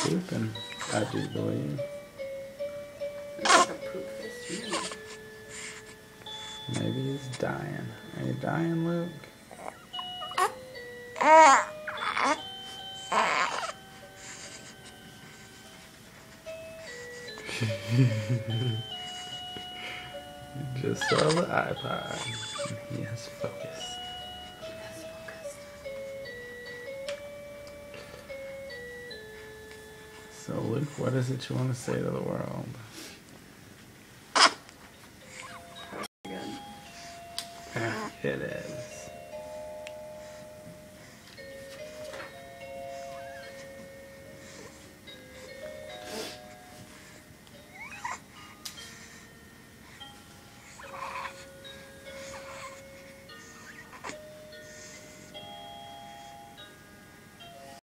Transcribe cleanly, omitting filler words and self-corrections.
pooping, I do believe. Like a poop history. Maybe he's dying. Are you dying, Luke? You just saw the iPod. He has focus. Yes, focused. So, Luke, what is it you want to say to the world? Good. It is.